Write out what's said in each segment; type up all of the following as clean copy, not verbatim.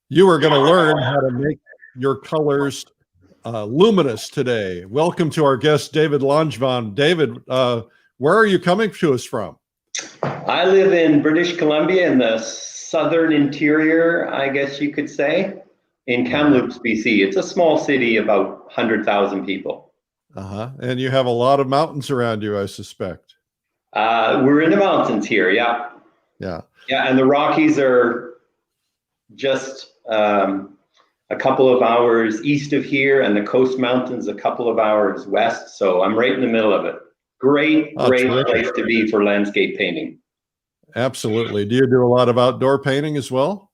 You are going to learn how to make your colors luminous today. Welcome to our guest, David Langevin. David, where are you coming to us from? I live in British Columbia in the southern interior, I guess you could say, in Kamloops, BC. It's a small city, about 100,000 people. And you have a lot of mountains around you, I suspect. We're in the mountains here, yeah. Yeah. Yeah, and the Rockies are just a couple of hours east of here, and the Coast Mountains a couple of hours west. So I'm right in the middle of it. Great place to be for landscape painting. Absolutely. Do you do a lot of outdoor painting as well?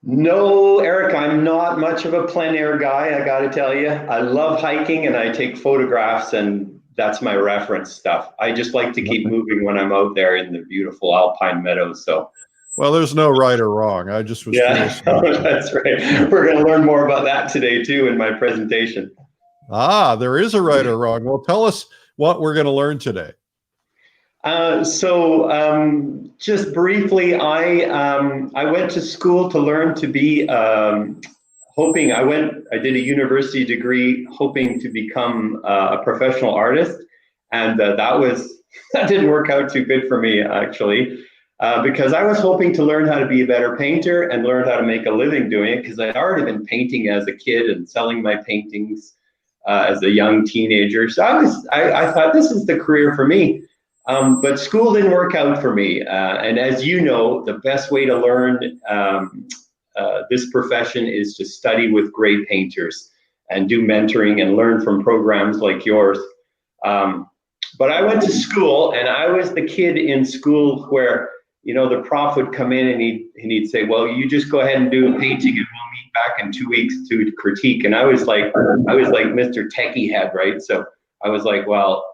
No, Eric, I'm not much of a plein air guy, I got to tell you. I love hiking and I take photographs, and that's my reference stuff. I just like to keep moving when I'm out there in the beautiful alpine meadows. So. Well, there's no right or wrong. I just was curious. That's right. We're going to learn more about that today too in my presentation. There is a right or wrong. Well, tell us what we're going to learn today. Just briefly, I went to school to learn to be I did a university degree hoping to become a professional artist, and that didn't work out too good for me actually. Because I was hoping to learn how to be a better painter and learn how to make a living doing it, because I'd already been painting as a kid and selling my paintings as a young teenager. So I thought this is the career for me. But school didn't work out for me. And as you know, the best way to learn this profession is to study with great painters and do mentoring and learn from programs like yours. But I went to school, and I was the kid in school where, you know, the prof would come in and he'd say, well, you just go ahead and do a painting and we'll meet back in 2 weeks to critique. And I was like Mr. Techie head, right? So I was like, well,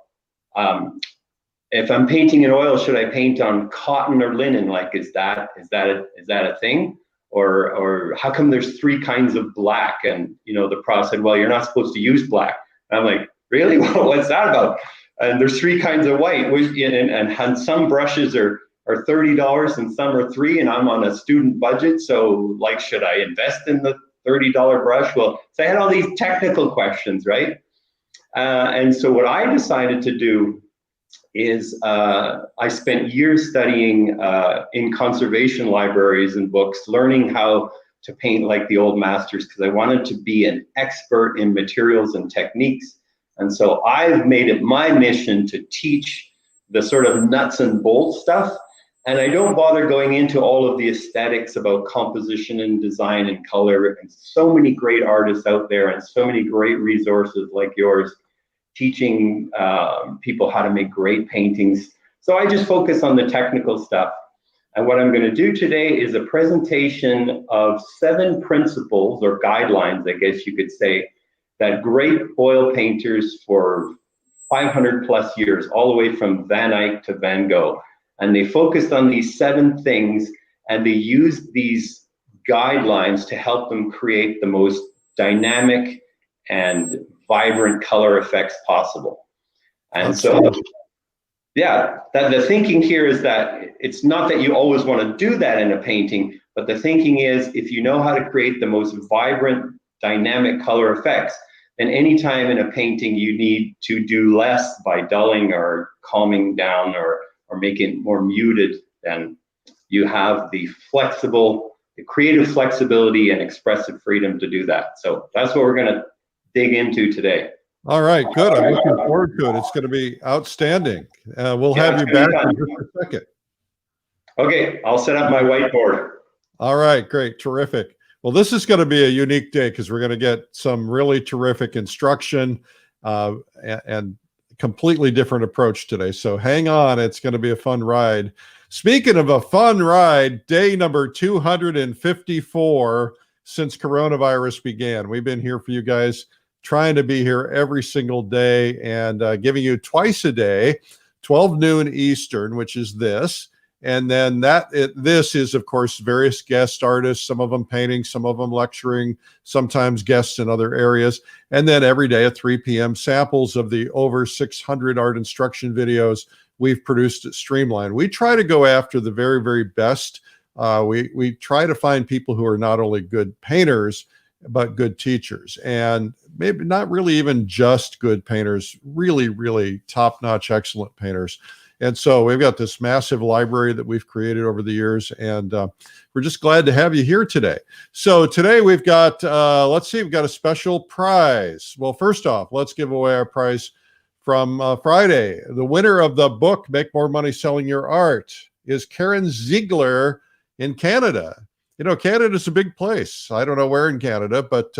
if I'm painting in oil, should I paint on cotton or linen? Like, is that a thing? Or how come there's 3 kinds of black? And, you know, the prof said, well, you're not supposed to use black. And I'm like, really? What's that about? And there's 3 kinds of white, and some brushes are $30 and some are $3, and I'm on a student budget. So like, should I invest in the $30 brush? Well, so I had all these technical questions, right? And so what I decided to do is I spent years studying in conservation libraries and books, learning how to paint like the old masters, because I wanted to be an expert in materials and techniques. And so I've made it my mission to teach the sort of nuts and bolts stuff. And I don't bother going into all of the aesthetics about composition and design and color. And so many great artists out there and so many great resources like yours teaching people how to make great paintings. So I just focus on the technical stuff. And what I'm going to do today is a presentation of 7 principles or guidelines, I guess you could say, that great oil painters for 500 plus years, all the way from Van Eyck to Van Gogh. And they focused on these 7 things, and they used these guidelines to help them create the most dynamic and vibrant color effects possible. And so, yeah, the thinking here is that it's not that you always want to do that in a painting, but the thinking is, if you know how to create the most vibrant, dynamic color effects, then anytime in a painting you need to do less by dulling or calming down or making it more muted, then you have the creative flexibility and expressive freedom to do that. So that's what we're going to dig into today. All right, good. I'm looking forward to it. It's going to be outstanding. We'll have you back in just a second. Okay, I'll set up my whiteboard. All right, great, terrific. Well, this is going to be a unique day because we're going to get some really terrific instruction and completely different approach today. So hang on, it's going to be a fun ride. Speaking of a fun ride, day number 254 since coronavirus began. We've been here for you guys, trying to be here every single day and giving you twice a day, 12 noon Eastern, which is this. And then this is, of course, various guest artists, some of them painting, some of them lecturing, sometimes guests in other areas. And then every day at 3 p.m., samples of the over 600 art instruction videos we've produced at Streamline. We try to go after the very, very best We try to find people who are not only good painters, but good teachers, and maybe not really even just good painters, really, really top-notch, excellent painters. And so we've got this massive library that we've created over the years, and we're just glad to have you here today. So today we've got, let's see, we've got a special prize. Well, first off, let's give away our prize from Friday. The winner of the book, Make More Money Selling Your Art, is Karen Ziegler in Canada. You know, Canada's a big place. I don't know where in Canada, but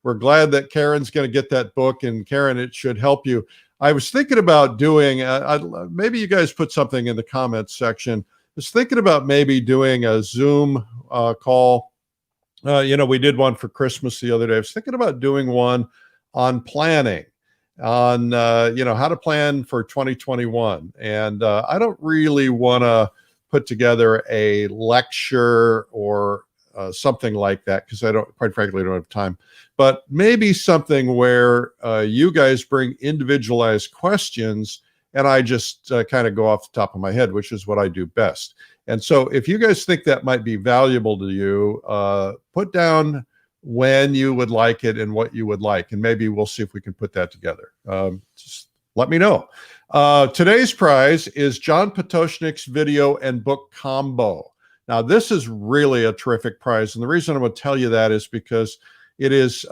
we're glad that Karen's going to get that book. And Karen, it should help you. I was thinking about doing, maybe you guys put something in the comments section. I was thinking about maybe doing a Zoom call. You know, we did one for Christmas the other day. I was thinking about doing one on planning, on, you know, how to plan for 2021. And I don't really want to put together a lecture or something like that, because I don't, quite frankly, don't have time. But maybe something where you guys bring individualized questions and I just kind of go off the top of my head, which is what I do best. And so if you guys think that might be valuable to you, put down when you would like it and what you would like, and maybe we'll see if we can put that together. Just let me know. Today's prize is John Potoshnik's video and book combo. Now, this is really a terrific prize, and the reason I'm going to tell you that is because it is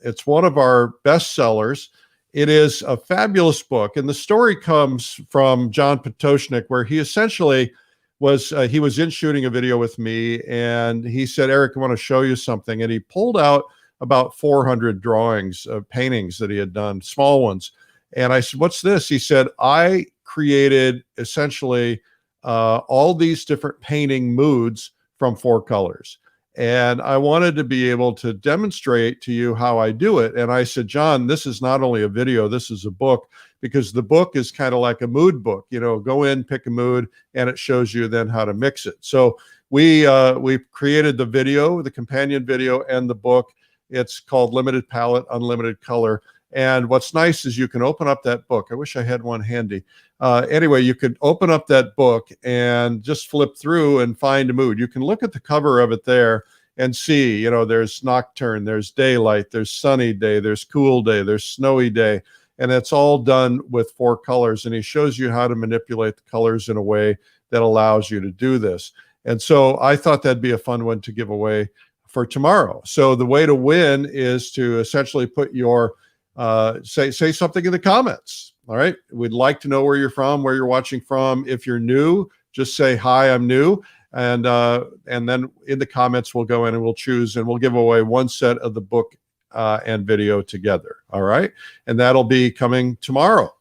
it's one of our best sellers. It is a fabulous book, and the story comes from John Potoshnik, where he essentially was he was in shooting a video with me, and he said, "Eric, I want to show you something," and he pulled out about 400 drawings of paintings that he had done, small ones. And I said, "What's this?" He said, "I created essentially all these different painting moods from 4 colors. And I wanted to be able to demonstrate to you how I do it." And I said, "John, this is not only a video, this is a book, because the book is kind of like a mood book. You know, go in, pick a mood, and it shows you then how to mix it." So we created the video, the companion video, and the book. It's called Limited Palette, Unlimited Color. And what's nice is you can open up that book. I wish I had one handy. Anyway, you could open up that book and just flip through and find a mood. You can look at the cover of it there and see, you know, there's nocturne, there's daylight, there's sunny day, there's cool day, there's snowy day. And it's all done with 4 colors. And he shows you how to manipulate the colors in a way that allows you to do this. And so I thought that'd be a fun one to give away for tomorrow. So the way to win is to essentially put your say something in the comments. All right. We'd like to know where you're from, where you're watching from. If you're new, just say, "Hi, I'm new." And then in the comments, we'll go in and we'll choose, and we'll give away one set of the book and video together. All right. And that'll be coming tomorrow.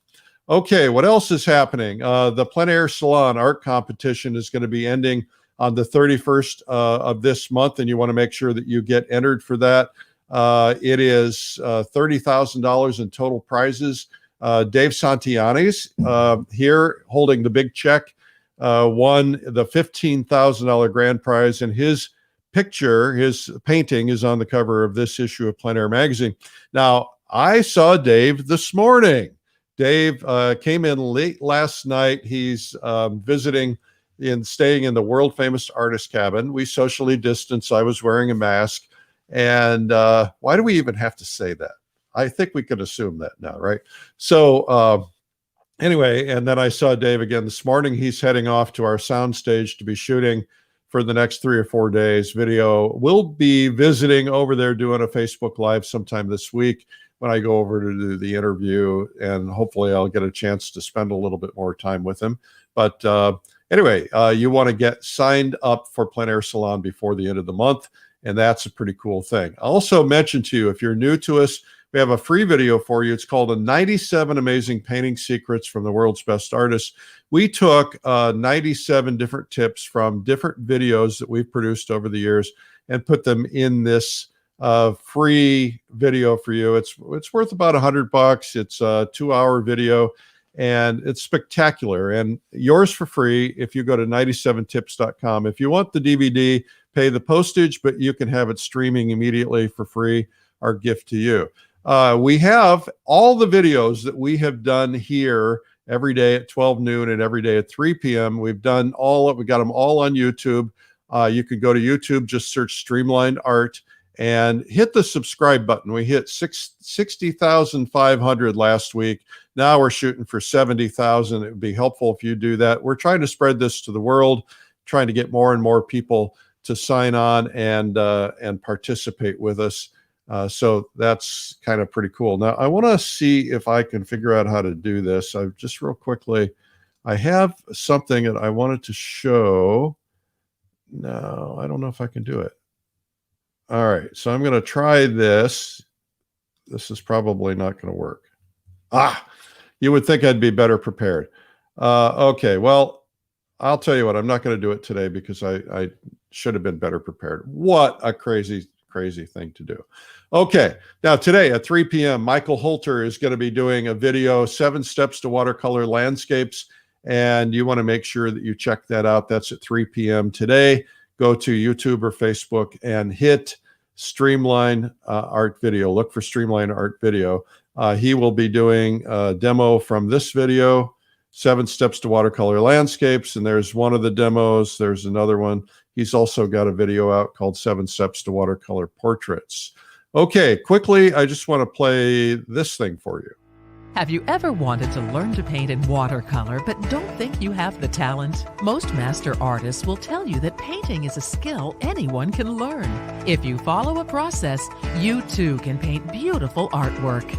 Okay. What else is happening? The Plein Air Salon art competition is going to be ending on the 31st of this month. And you want to make sure that you get entered for that. It is $30,000 in total prizes. Dave Santianes here holding the big check won the $15,000 grand prize, and his picture, his painting, is on the cover of this issue of Plein Air magazine. Now, I saw Dave this morning. Dave came in late last night. He's visiting and staying in the world famous artist cabin. We socially distanced. I was wearing a mask. And why do we even have to say that? I think we could assume that now, right? So anyway, and then I saw Dave again this morning. He's heading off to our soundstage to be shooting for the next 3 or 4 days video. We'll be visiting over there, doing a Facebook Live sometime this week when I go over to do the interview, and hopefully I'll get a chance to spend a little bit more time with him. But anyway, you want to get signed up for Plein Air Salon before the end of the month. And that's a pretty cool thing. I'll also mention to you, if you're new to us, we have a free video for you. It's called "The 97 Amazing Painting Secrets from the World's Best Artists." We took 97 different tips from different videos that we've produced over the years and put them in this free video for you. It's worth about $100. It's a 2-hour video, and it's spectacular. And yours for free if you go to 97tips.com. If you want the DVD, pay the postage, but you can have it streaming immediately for free. Our gift to you. We have all the videos that we have done here every day at 12 noon and every day at 3 p.m. We've done we got them all on YouTube. You can go to YouTube, just search Streamlined Art and hit the subscribe button. We hit 60,500 last week. Now we're shooting for 70,000. It would be helpful if you do that. We're trying to spread this to the world, trying to get more and more people to sign on and participate with us. So that's kind of pretty cool. Now I want to see if I can figure out how to do this. I just real quickly, I have something that I wanted to show. No, I don't know if I can do it. All right, so I'm going to try this. This is probably not going to work. You would think I'd be better prepared. Okay, well, I'll tell you what, I'm not going to do it today because I should have been better prepared. What a crazy thing to do. Okay, now today at 3 p.m., Michael Holter is going to be doing a video, 7 Steps to Watercolor Landscapes, and you want to make sure that you check that out. That's at 3 p.m. today. Go to YouTube or Facebook and hit Streamline Art Video. Look for Streamline Art Video. He will be doing a demo from this video, 7 Steps to Watercolor Landscapes, and there's one of the demos. There's another one. He's also got a video out called 7 Steps to Watercolor Portraits. Okay, quickly, I just want to play this thing for you. Have you ever wanted to learn to paint in watercolor but don't think you have the talent? Most master artists will tell you that painting is a skill anyone can learn. If you follow a process, you too can paint beautiful artwork.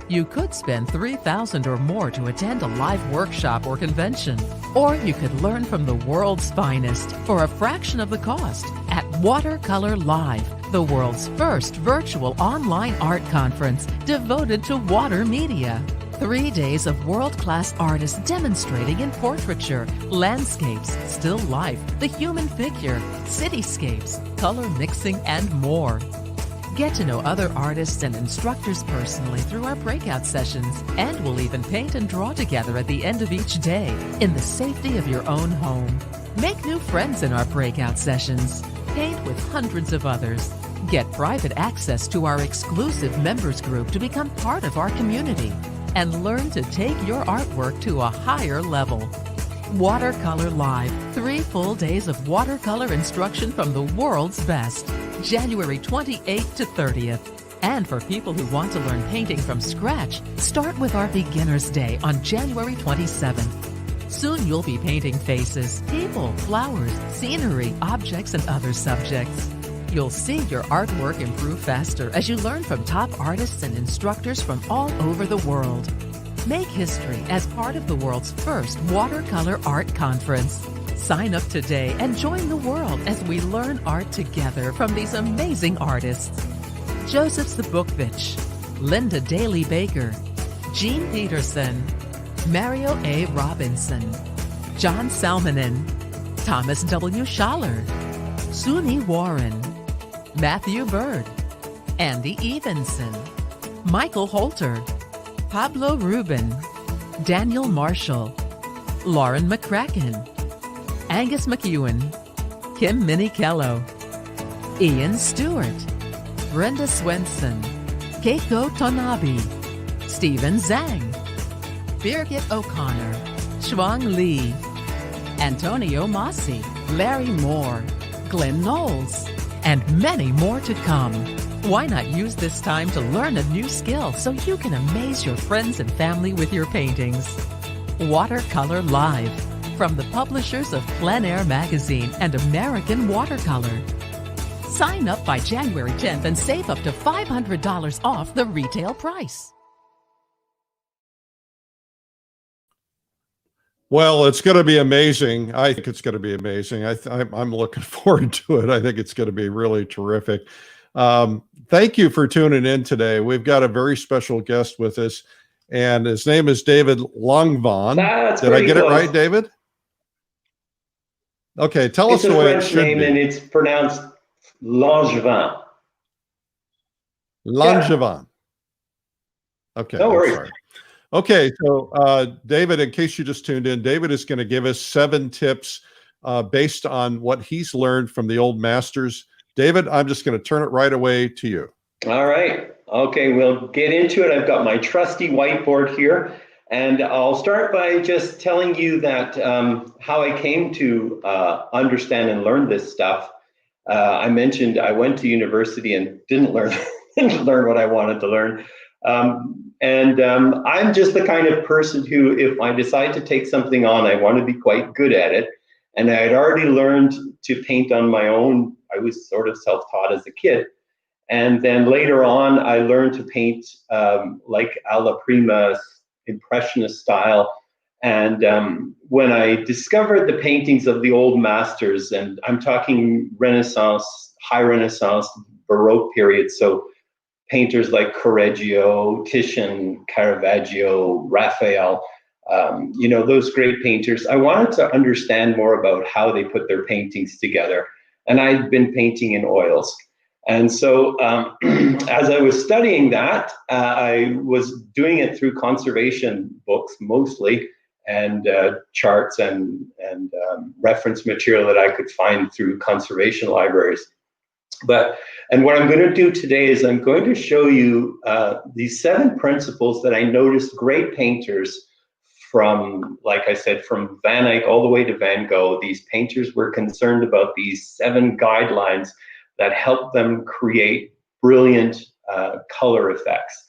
You could spend $3,000 or more to attend a live workshop or convention. Or you could learn from the world's finest for a fraction of the cost at Watercolor Live, the world's first virtual online art conference devoted to water media. 3 days of world-class artists demonstrating in portraiture, landscapes, still life, the human figure, cityscapes, color mixing, and more. Get to know other artists and instructors personally through our breakout sessions, and we'll even paint and draw together at the end of each day in the safety of your own home. Make new friends in our breakout sessions. Paint with hundreds of others. Get private access to our exclusive members group to become part of our community, and learn to take your artwork to a higher level. Watercolor Live, 3 full days of watercolor instruction from the world's best, January 28th to 30th. And for people who want to learn painting from scratch, start with our Beginner's Day on January 27th. Soon you'll be painting faces, people, flowers, scenery, objects, and other subjects. You'll see your artwork improve faster as you learn from top artists and instructors from all over the world. Make history as part of the world's first watercolor art conference. Sign up today and join the world as we learn art together from these amazing artists. Joseph Zbukvich, Linda Daly Baker, Jean Peterson, Mario A. Robinson, John Salmonen, Thomas W. Schaller, Suni Warren, Matthew Bird, Andy Evenson, Michael Holter, Pablo Rubin, Daniel Marshall, Lauren McCracken, Angus McEwen, Kim Minicello, Ian Stewart, Brenda Swenson, Keiko Tonabe, Stephen Zhang, Birgit O'Connor, Shuang Li, Antonio Masi, Larry Moore, Glenn Knowles, and many more to come. Why not use this time to learn a new skill so you can amaze your friends and family with your paintings? Watercolor Live, from the publishers of Plein Air Magazine and American Watercolor. Sign up by January 10th and save up to $500 off the retail price. Well, it's going to be amazing. I think it's going to be amazing. I'm looking forward to it. I think it's going to be really terrific. Thank you for tuning in today. We've got a very special guest with us, and his name is David Langevin. Did I get it right, David? Okay, tell us the way it should be. It's a French name, and it's pronounced Langevin. Langevin. Yeah. Okay. No worries. Sorry. Okay, so David, in case you just tuned in, David is going to give us 7 tips based on what he's learned from the old masters. David, I'm just going to turn it right away to you. All right. Okay, we'll get into it. I've got my trusty whiteboard here. And I'll start by just telling you that how I came to understand and learn this stuff. I mentioned I went to university and didn't learn didn't learn what I wanted to learn. I'm just the kind of person who, if I decide to take something on, I want to be quite good at it. And I had already learned to paint on my own. I was sort of self-taught as a kid. And then later on, I learned to paint like alla prima, impressionist style. And when I discovered the paintings of the old masters, and I'm talking Renaissance, high Renaissance, Baroque period, so painters like Correggio, Titian, Caravaggio, Raphael, you know, those great painters, I wanted to understand more about how they put their paintings together. And I'd been painting in oils. And so as I was studying that, I was doing it through conservation books mostly, and charts and reference material that I could find through conservation libraries. And what I'm going to do today is I'm going to show you these 7 principles that I noticed great painters from, like I said, from Van Eyck all the way to Van Gogh. These painters were concerned about these 7 guidelines that help them create brilliant color effects.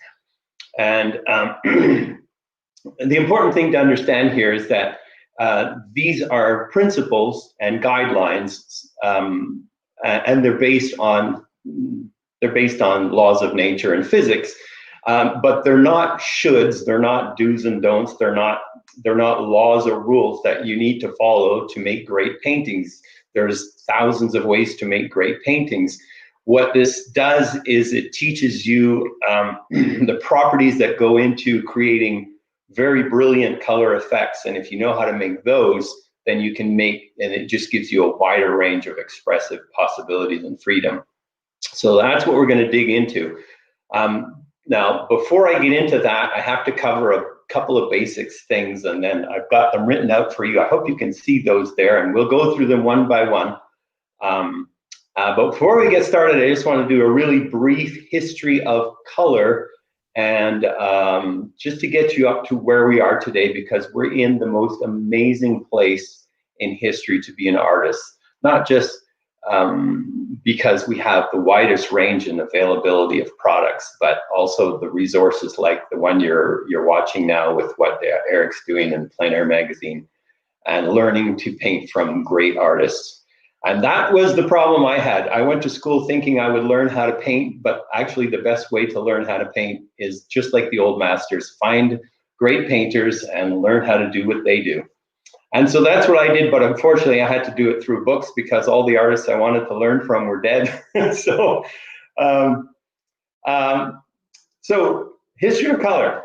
And the important thing to understand here is that these are principles and guidelines, and they're based on laws of nature and physics, but they're not shoulds, they're not do's and don'ts, they're not laws or rules that you need to follow to make great paintings. There's thousands of ways to make great paintings. What this does is it teaches you the properties that go into creating very brilliant color effects. And if you know how to make those, then you can make, and it just gives you a wider range of expressive possibilities and freedom. So that's what we're going to dig into. Now, before I get into that, I have to cover a couple of basics things, and then I've got them written out for you. I hope you can see those there, and we'll go through them one by one. But before we get started, I just want to do a really brief history of color, and just to get you up to where we are today, because we're in the most amazing place in history to be an artist. Not just because we have the widest range and availability of products, but also the resources like the one you're watching now with what Eric's doing in Plein Air magazine, and learning to paint from great artists. And that was the problem I had. I went to school thinking I would learn how to paint, but actually the best way to learn how to paint is just like the old masters, find great painters and learn how to do what they do. And so that's what I did, but unfortunately I had to do it through books because all the artists I wanted to learn from were dead. So history of color.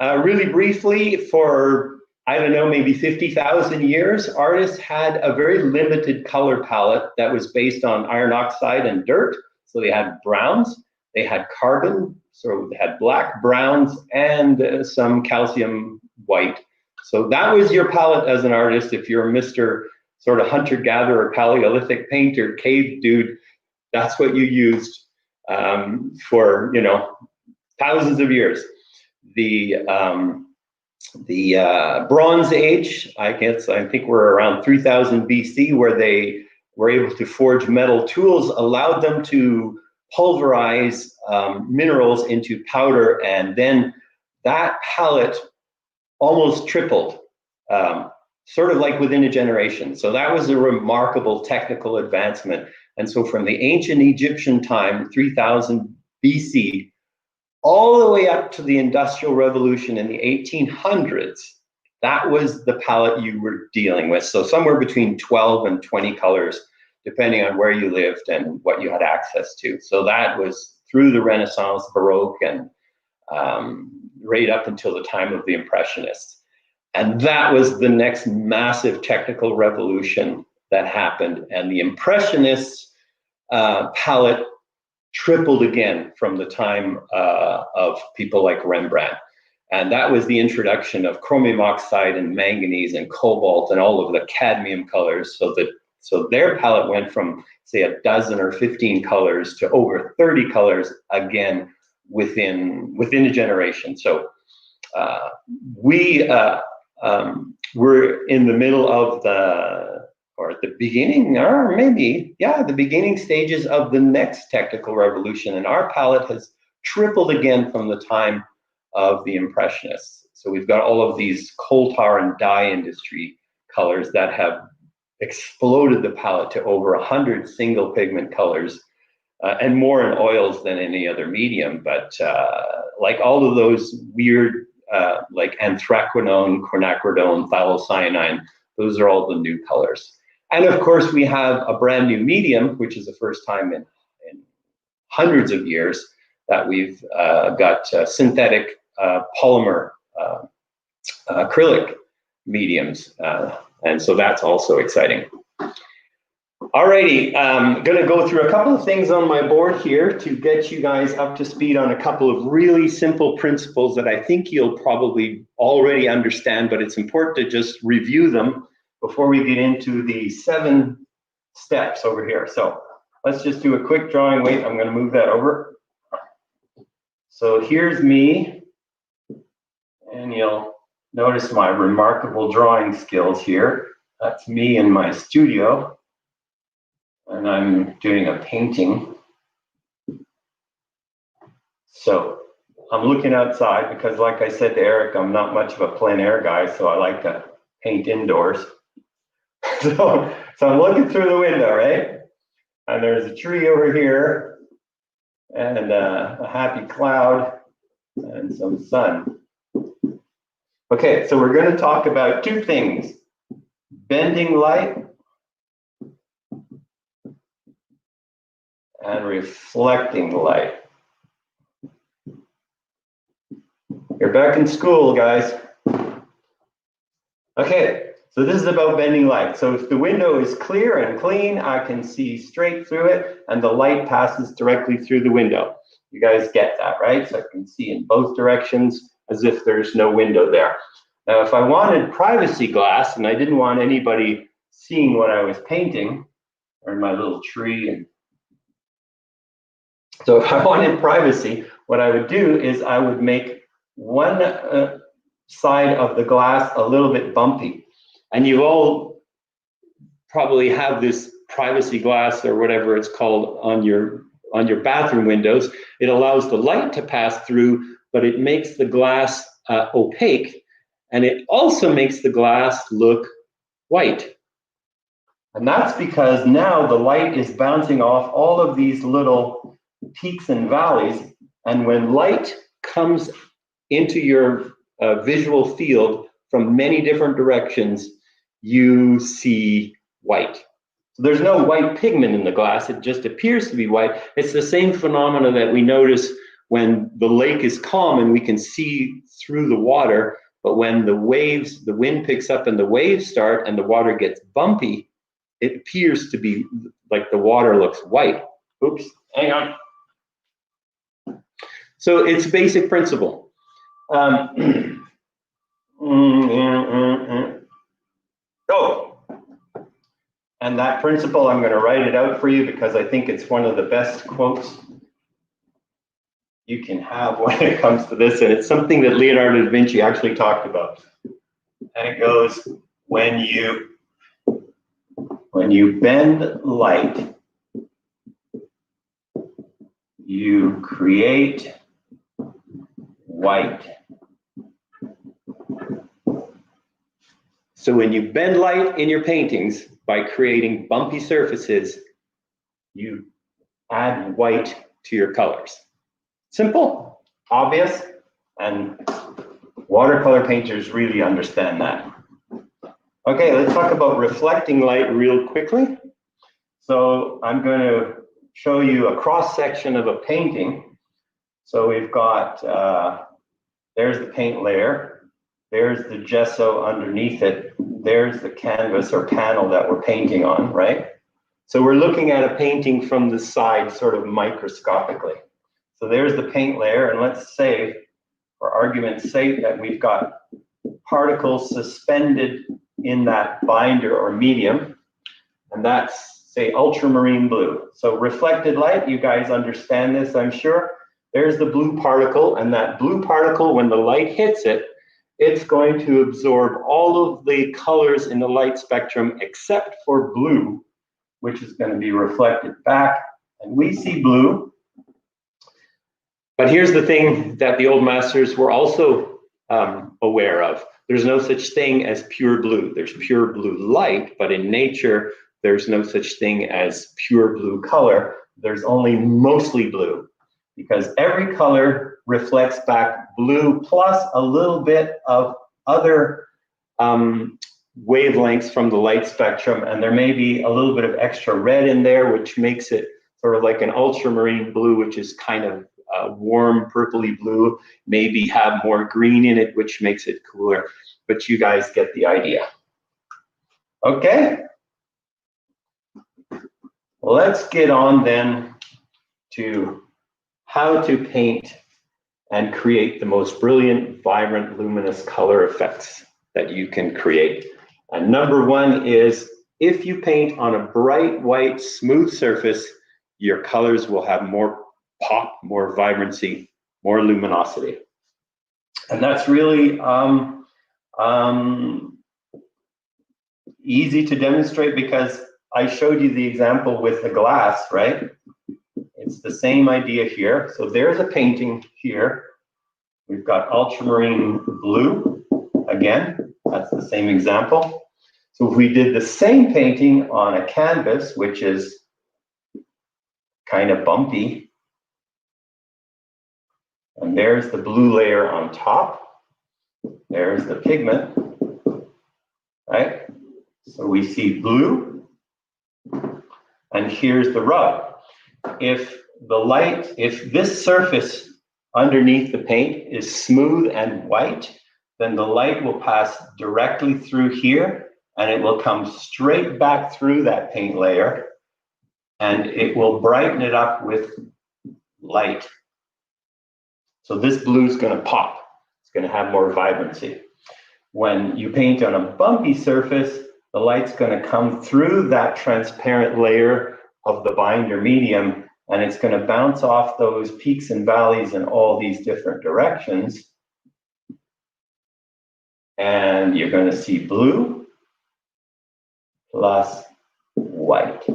Really briefly, for, I don't know, maybe 50,000 years, artists had a very limited color palette that was based on iron oxide and dirt. So they had browns, they had carbon, so they had black, browns, and some calcium white. So that was your palette as an artist. If you're a Mr. sort of hunter-gatherer, Paleolithic painter, cave dude, that's what you used for, you know, thousands of years. The Bronze Age, I think we're around 3000 BC, where they were able to forge metal tools, allowed them to pulverize minerals into powder, and then that palette almost tripled, sort of like within a generation. So that was a remarkable technical advancement. And so from the ancient Egyptian time, 3000 BC, all the way up to the Industrial Revolution in the 1800s, that was the palette you were dealing with. So somewhere between 12 and 20 colors, depending on where you lived and what you had access to. So that was through the Renaissance, Baroque, and right up until the time of the Impressionists. And that was the next massive technical revolution that happened. And the Impressionists palette tripled again from the time of people like Rembrandt. And that was the introduction of chromium oxide and manganese and cobalt and all of the cadmium colors, so their palette went from, say, a dozen or 15 colors to over 30 colors again within a generation. So we're in the middle of or at the beginning, or maybe, yeah, the beginning stages of the next technical revolution. And our palette has tripled again from the time of the Impressionists. So we've got all of these coal tar and dye industry colors that have exploded the palette to over 100 single pigment colors, and more in oils than any other medium. But like all of those weird, like anthraquinone, quinacridone, phthalocyanine, those are all the new colors. And of course, we have a brand new medium, which is the first time in hundreds of years that we've got synthetic polymer acrylic mediums. And so that's also exciting. Alrighty, I'm going to go through a couple of things on my board here to get you guys up to speed on a couple of really simple principles that I think you'll probably already understand, but it's important to just review them before we get into the 7 steps over here. So let's just do a quick drawing. Wait, I'm going to move that over. So here's me, and you'll notice my remarkable drawing skills here. That's me in my studio, and I'm doing a painting. So I'm looking outside because, like I said to Eric, I'm not much of a plein air guy, so I like to paint indoors. So I'm looking through the window, right? And there's a tree over here, and a happy cloud, and some sun. Okay, so we're going to talk about 2 things: bending light and reflecting light. You're back in school, guys. Okay. So this is about bending light. So if the window is clear and clean, I can see straight through it, and the light passes directly through the window. You guys get that, right? So I can see in both directions as if there's no window there. Now, if I wanted privacy glass and I didn't want anybody seeing what I was painting, or my little tree, and so if I wanted privacy, what I would do is I would make one side of the glass a little bit bumpy. And you all probably have this privacy glass or whatever it's called on your bathroom windows. It allows the light to pass through, but it makes the glass opaque, and it also makes the glass look white. And that's because now the light is bouncing off all of these little peaks and valleys, and when light comes into your visual field from many different directions, you see white. So there's no white pigment in the glass, it just appears to be white. It's the same phenomena that we notice when the lake is calm and we can see through the water, but when the wind picks up and the waves start and the water gets bumpy, it appears to be like the water looks white. Oops, hang on. So it's a basic principle. And that principle, I'm going to write it out for you because I think it's one of the best quotes you can have when it comes to this, and it's something that Leonardo da Vinci actually talked about. And it goes, when you bend light, you create white. So when you bend light in your paintings by creating bumpy surfaces, you add white to your colors. Simple, obvious, and watercolor painters really understand that. Okay, let's talk about reflecting light real quickly. So I'm going to show you a cross-section of a painting. So we've got, there's the paint layer. There's the gesso underneath it. There's the canvas or panel that we're painting on, right? So we're looking at a painting from the side, sort of microscopically. So there's the paint layer, and let's say, for argument's sake, that we've got particles suspended in that binder or medium, and that's, say, ultramarine blue. So reflected light, you guys understand this, I'm sure. there's the blue particle, and that blue particle, when the light hits it, it's going to absorb all of the colors in the light spectrum except for blue, which is going to be reflected back, and we see blue. But here's the thing that the old masters were also aware of. There's no such thing as pure blue. There's pure blue light, but in nature, there's no such thing as pure blue color. There's only mostly blue, because every color reflects back blue plus a little bit of other wavelengths from the light spectrum, and there may be a little bit of extra red in there, which makes it sort of like an ultramarine blue, which is kind of warm purpley blue, maybe have more green in it, which makes it cooler, but you guys get the idea. Okay, well, let's get on then to how to paint and create the most brilliant, vibrant, luminous color effects that you can create. And number one is, if you paint on a bright, white, smooth surface, your colors will have more pop, more vibrancy, more luminosity. And that's really easy to demonstrate, because I showed you the example with the glass, right? It's the same idea here. So there's a painting here. We've got ultramarine blue. Again, that's the same example. So if we did the same painting on a canvas, which is kind of bumpy, and there's the blue layer on top, there's the pigment, right? So we see blue, and here's the rub. If this surface underneath the paint is smooth and white, then the light will pass directly through here, and it will come straight back through that paint layer, and it will brighten it up with light. So this blue is going to pop. It's going to have more vibrancy. When you paint on a bumpy surface, the light's going to come through that transparent layer of the binder medium, and it's going to bounce off those peaks and valleys in all these different directions. And you're going to see blue plus white.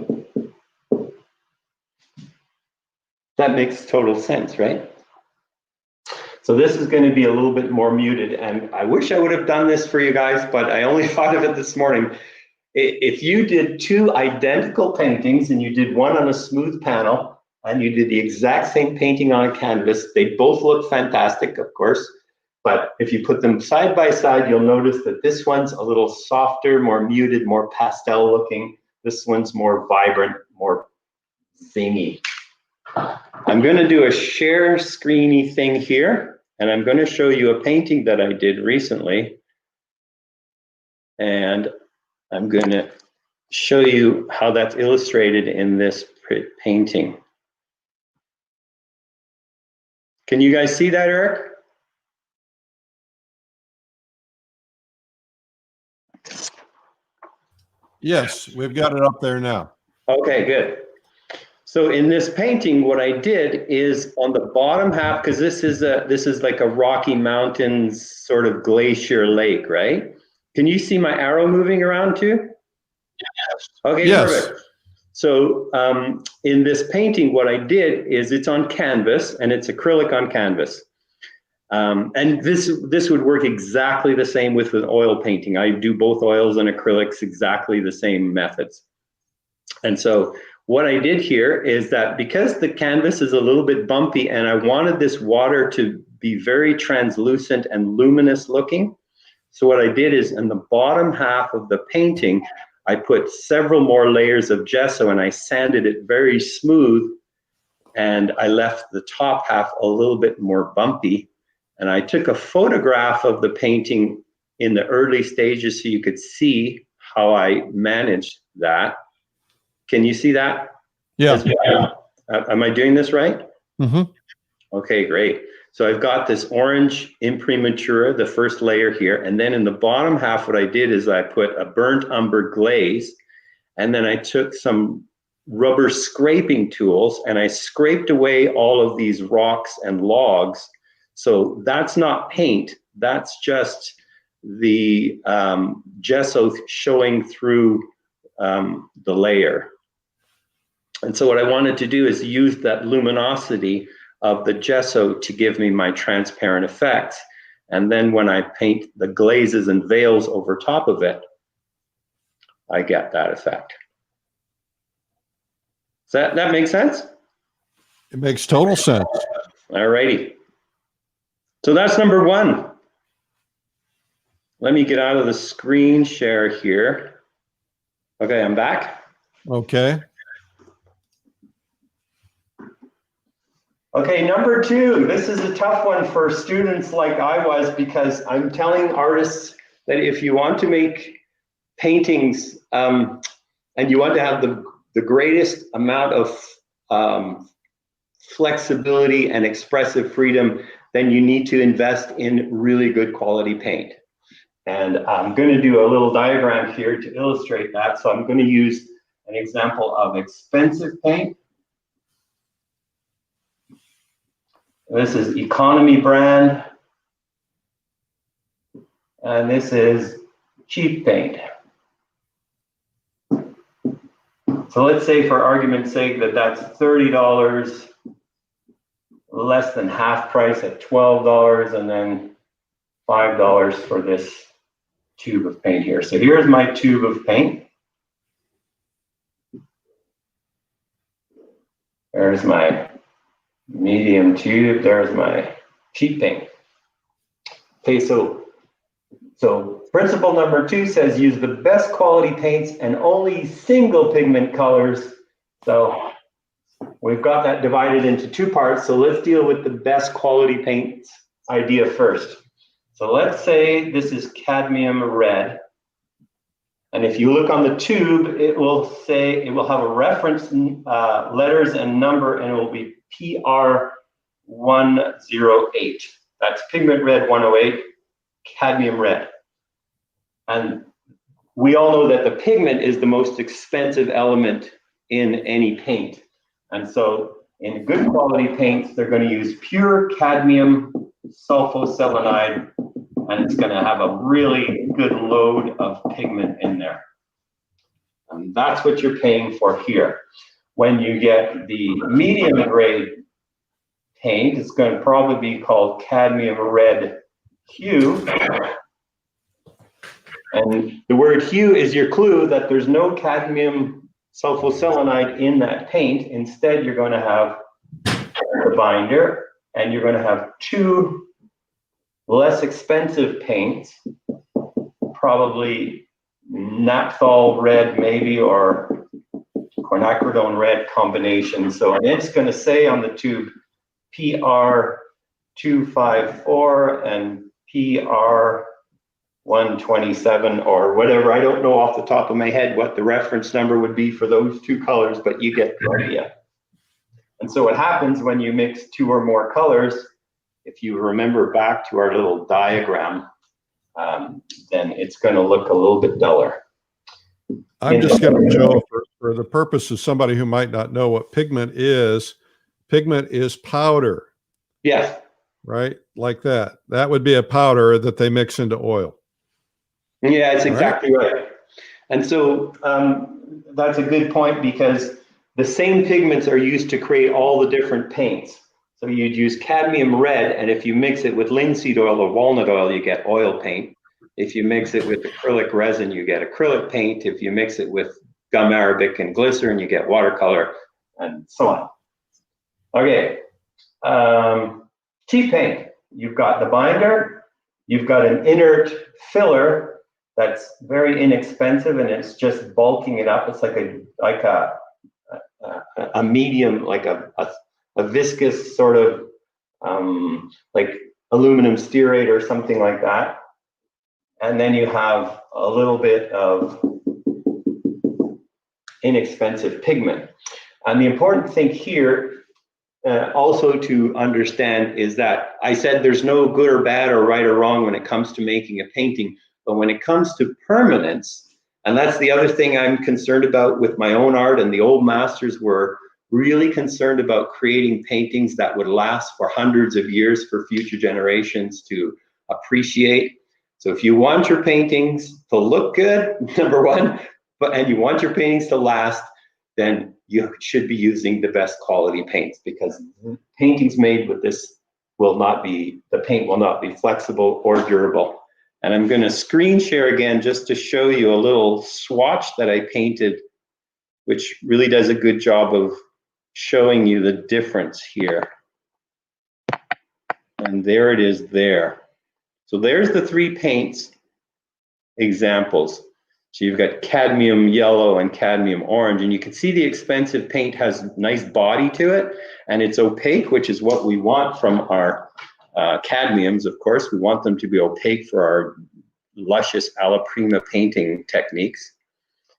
That makes total sense, right? So this is going to be a little bit more muted, and I wish I would have done this for you guys, but I only thought of it this morning. If you did two identical paintings, and you did one on a smooth panel, and you did the exact same painting on a canvas, they both look fantastic, of course, but if you put them side by side, you'll notice that this one's a little softer, more muted, more pastel looking. This one's more vibrant, more zingy. I'm going to do a share screeny thing here, and I'm going to show you a painting that I did recently, and I'm going to show you how that's illustrated in this painting. Can you guys see that, Eric? Yes, we've got it up there now. Okay, good. So in this painting, what I did is on the bottom half, because this is like a Rocky Mountains sort of glacier lake, right? Can you see my arrow moving around too? Yes. Okay, yes. Perfect. So in this painting, what I did is it's on canvas, and it's acrylic on canvas. And this would work exactly the same with oil painting. I do both oils and acrylics, exactly the same methods. And so what I did here is that because the canvas is a little bit bumpy and I wanted this water to be very translucent and luminous looking, so what I did is in the bottom half of the painting, I put several more layers of gesso and I sanded it very smooth, and I left the top half a little bit more bumpy. And I took a photograph of the painting in the early stages so you could see how I managed that. Can you see that? Yeah. Am I doing this right? Mm-hmm. Okay, great. So I've got this orange imprimatur, the first layer here, and then in the bottom half, what I did is I put a burnt umber glaze, and then I took some rubber scraping tools, and I scraped away all of these rocks and logs. So that's not paint, that's just the gesso showing through the layer. And so what I wanted to do is use that luminosity of the gesso to give me my transparent effects. And then when I paint the glazes and veils over top of it, I get that effect. Does that make sense? It makes total sense. All righty. So that's number one. Let me get out of the screen share here. Okay, I'm back. Okay. Okay, number two. This is a tough one for students like I was, because I'm telling artists that if you want to make paintings and you want to have the greatest amount of flexibility and expressive freedom, then you need to invest in really good quality paint. And I'm going to do a little diagram here to illustrate that. So I'm going to use an example of expensive paint. This is economy brand. And this is cheap paint. So let's say, for argument's sake, that that's $30, less than half price at $12, and then $5 for this tube of paint here. So here's my tube of paint. There's my medium tube. There's my cheap paint. Okay, so principle number two says use the best quality paints and only single pigment colors. So we've got that divided into two parts. So let's deal with the best quality paints idea first. So let's say this is cadmium red. And if you look on the tube, it will say, it will have a reference letters and number, and it will be PR108. That's pigment red 108, cadmium red. And we all know that the pigment is the most expensive element in any paint. And so in good quality paints, they're going to use pure cadmium sulfoselenide, and it's going to have a really good load of pigment in there. And that's what you're paying for here. When you get the medium grade paint, it's going to probably be called cadmium red hue. And the word hue is your clue that there's no cadmium sulfoselenide in that paint. Instead, you're going to have the binder, and you're going to have two less expensive paints, probably naphthol red maybe, or quinacridone red combination. So it's going to say on the tube PR254 and PR127 or whatever. I don't know off the top of my head what the reference number would be for those two colors, but you get the idea. And so what happens when you mix two or more colors, if you remember back to our little diagram, then it's going to look a little bit duller. I'm just going to, Joe, for the purpose of somebody who might not know what pigment is powder. Yes. Right? Like that. That would be a powder that they mix into oil. Yeah, it's exactly right. And so that's a good point, because the same pigments are used to create all the different paints. So you'd use cadmium red, and if you mix it with linseed oil or walnut oil, you get oil paint. If you mix it with acrylic resin, you get acrylic paint. If you mix it with gum arabic and glycerin, you get watercolor, and so on. Okay, cheap paint. You've got the binder, you've got an inert filler that's very inexpensive, and it's just bulking it up. It's like a medium, like a viscous sort of like aluminum stearate or something like that. And then you have a little bit of inexpensive pigment. And the important thing here also to understand is that I said there's no good or bad or right or wrong when it comes to making a painting, but when it comes to permanence, And that's the other thing I'm concerned about with my own art, and the old masters were really concerned about creating paintings that would last for hundreds of years for future generations to appreciate. So if you want your paintings to look good, number one, and you want your paintings to last, then you should be using the best quality paints, because paintings made with this will not be, the paint will not be flexible or durable. And I'm going to screen share again just to show you a little swatch that I painted, which really does a good job of showing you the difference here. And there it is there. So there's the three paints examples. So you've got cadmium yellow and cadmium orange, and you can see the expensive paint has nice body to it, and it's opaque, which is what we want from our cadmiums, of course. We want them to be opaque for our luscious alla prima painting techniques.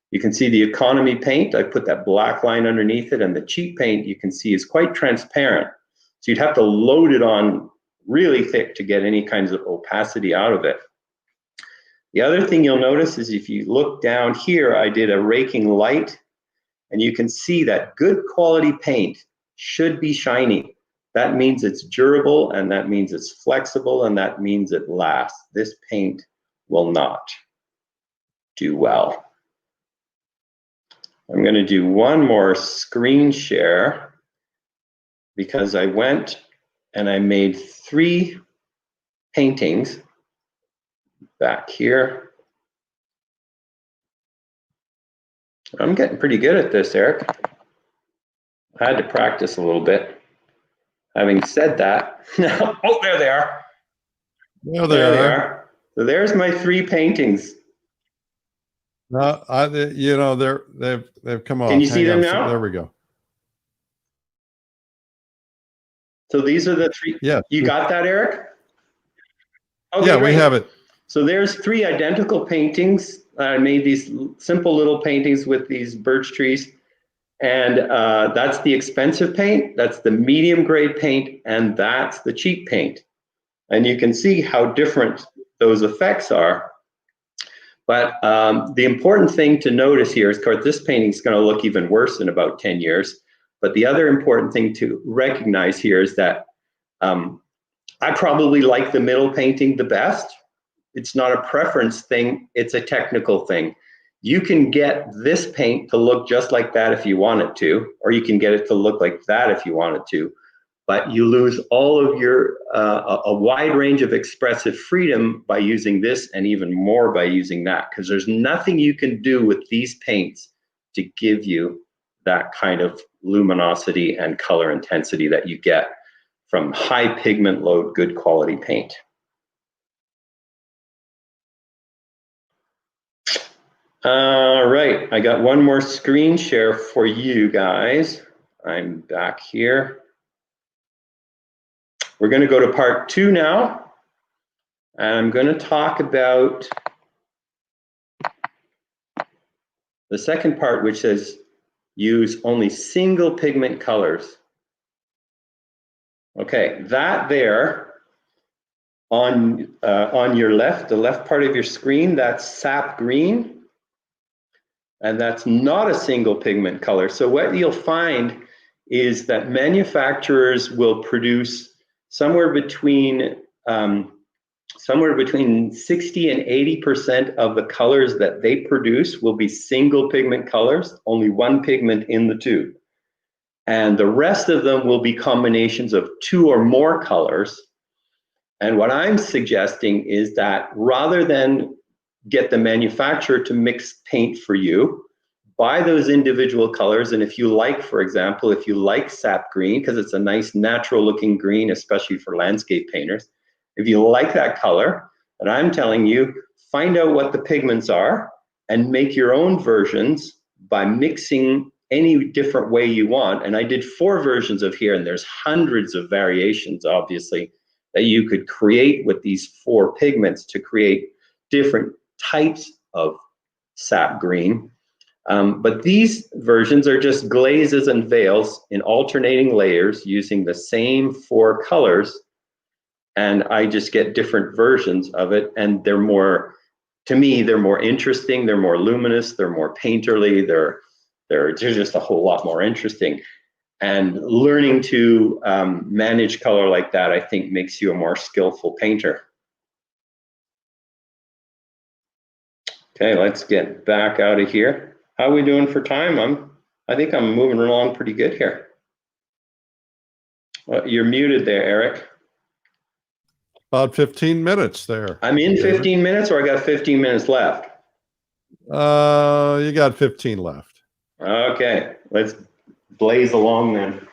You can see the economy paint, I put that black line underneath it, and the cheap paint you can see is quite transparent. So you'd have to load it on really thick to get any kinds of opacity out of it. The other thing you'll notice is if you look down here, I did a raking light, and you can see that good quality paint should be shiny. That means it's durable, and that means it's flexible, and that means it lasts. This paint will not do well. I'm going to do one more screen share, because I went and I made 3 paintings back here. I'm getting pretty good at this, Eric. I had to practice a little bit. Having said that, oh, there they are. There they are. So there's my 3 paintings. No, you know, they've come off. Can you see them now? There we go. So these are the 3. Yeah. You got that, Eric? Okay, yeah, great. we have it. So there's 3 identical paintings. I made these simple little paintings with these birch trees. And that's the expensive paint, that's the medium grade paint, and that's the cheap paint. And you can see how different those effects are. But the important thing to notice here is, of course, this painting is going to look even worse in about 10 years. But the other important thing to recognize here is that I probably like the middle painting the best. It's not a preference thing, it's a technical thing. You can get this paint to look just like that if you want it to, or you can get it to look like that if you want it to, but you lose all of your, a wide range of expressive freedom by using this, and even more by using that, because there's nothing you can do with these paints to give you that kind of luminosity and color intensity that you get from high pigment load, good quality paint. All right, I got one more screen share for you guys. I'm back here. We're going to go to part 2 now. And I'm going to talk about the second part, which says use only single pigment colors. Okay, that there on your left, the left part of your screen, that's sap green. And that's not a single pigment color. So what you'll find is that manufacturers will produce somewhere between 60 and 80% of the colors that they produce will be single pigment colors, only one pigment in the tube. And the rest of them will be combinations of 2 or more colors. And what I'm suggesting is that rather than get the manufacturer to mix paint for you, buy those individual colors. And if you like, for example, if you like sap green, because it's a nice natural looking green, especially for landscape painters, if you like that color, and I'm telling you, find out what the pigments are and make your own versions by mixing any different way you want. And I did 4 versions of here, and there's hundreds of variations, obviously, that you could create with these 4 pigments to create different types of sap green. But these versions are just glazes and veils in alternating layers using the same 4 colors. And I just get different versions of it, and they're more to me, they're more interesting, they're more luminous, they're more painterly, they're just a whole lot more interesting. And learning to manage color like that, I think, makes you a more skillful painter. Okay, let's get back out of here. How are we doing for time? I think I'm moving along pretty good here. Well, you're muted there, Eric. About 15 minutes there. I'm in 15 minutes, or I got 15 minutes left? You got 15 left. Okay, let's blaze along then.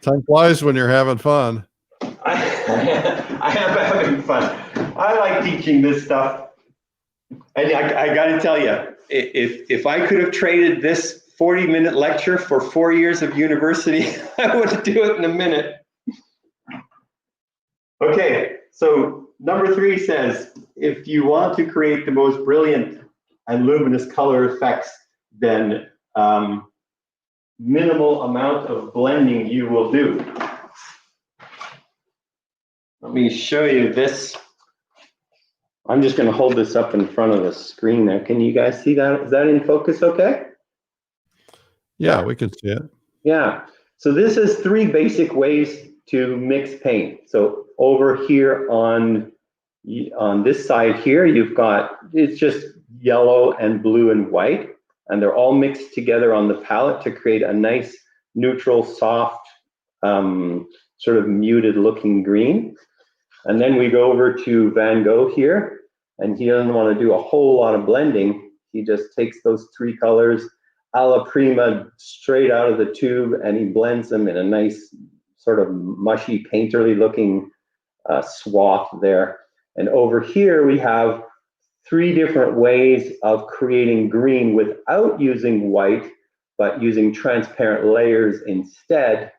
Time flies when you're having fun. I am having fun. I like teaching this stuff. And I got to tell you, if I could have traded this 40-minute lecture for 4 years of university, I would do it in a minute. Okay, so number 3 says, if you want to create the most brilliant and luminous color effects, then minimal amount of blending you will do. Let me show you this. I'm just going to hold this up in front of the screen there. Can you guys see that? Is that in focus okay? Yeah, we can see it. Yeah. So this is 3 basic ways to mix paint. So over here on this side here, you've got, it's just yellow and blue and white, and they're all mixed together on the palette to create a nice neutral, soft, sort of muted looking green. And then we go over to Van Gogh here, and he doesn't want to do a whole lot of blending. He just takes those 3 colors a la prima straight out of the tube, and he blends them in a nice sort of mushy, painterly looking swath there. And over here we have 3 different ways of creating green without using white, but using transparent layers instead,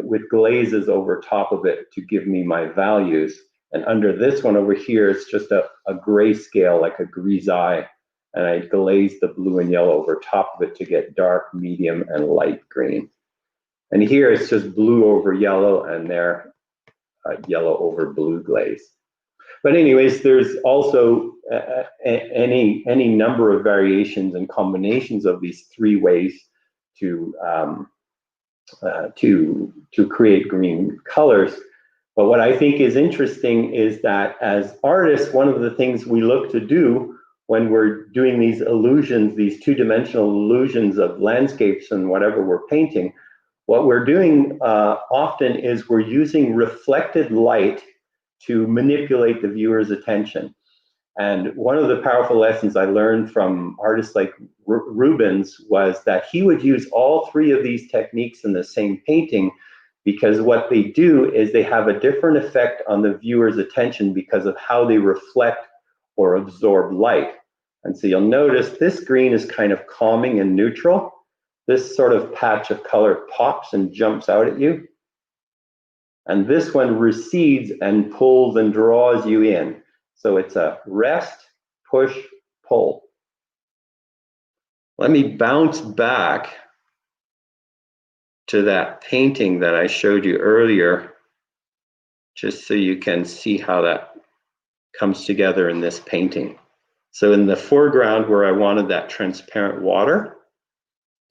with glazes over top of it to give me my values. And under this one over here, it's just a grayscale, like a grisaille, and I glaze the blue and yellow over top of it to get dark, medium, and light green. And here it's just blue over yellow, and there yellow over blue glaze. But anyways, there's also any number of variations and combinations of these 3 ways to create green colors. But what I think is interesting is that as artists, one of the things we look to do when we're doing these illusions, these 2-dimensional illusions of landscapes and whatever we're painting, what we're doing often is we're using reflected light to manipulate the viewer's attention. And one of the powerful lessons I learned from artists like Rubens was that he would use all 3 of these techniques in the same painting, because what they do is they have a different effect on the viewer's attention because of how they reflect or absorb light. And so you'll notice this green is kind of calming and neutral. This sort of patch of color pops and jumps out at you. And this one recedes and pulls and draws you in. So it's a rest, push, pull. Let me bounce back to that painting that I showed you earlier, just so you can see how that comes together in this painting. So in the foreground where I wanted that transparent water,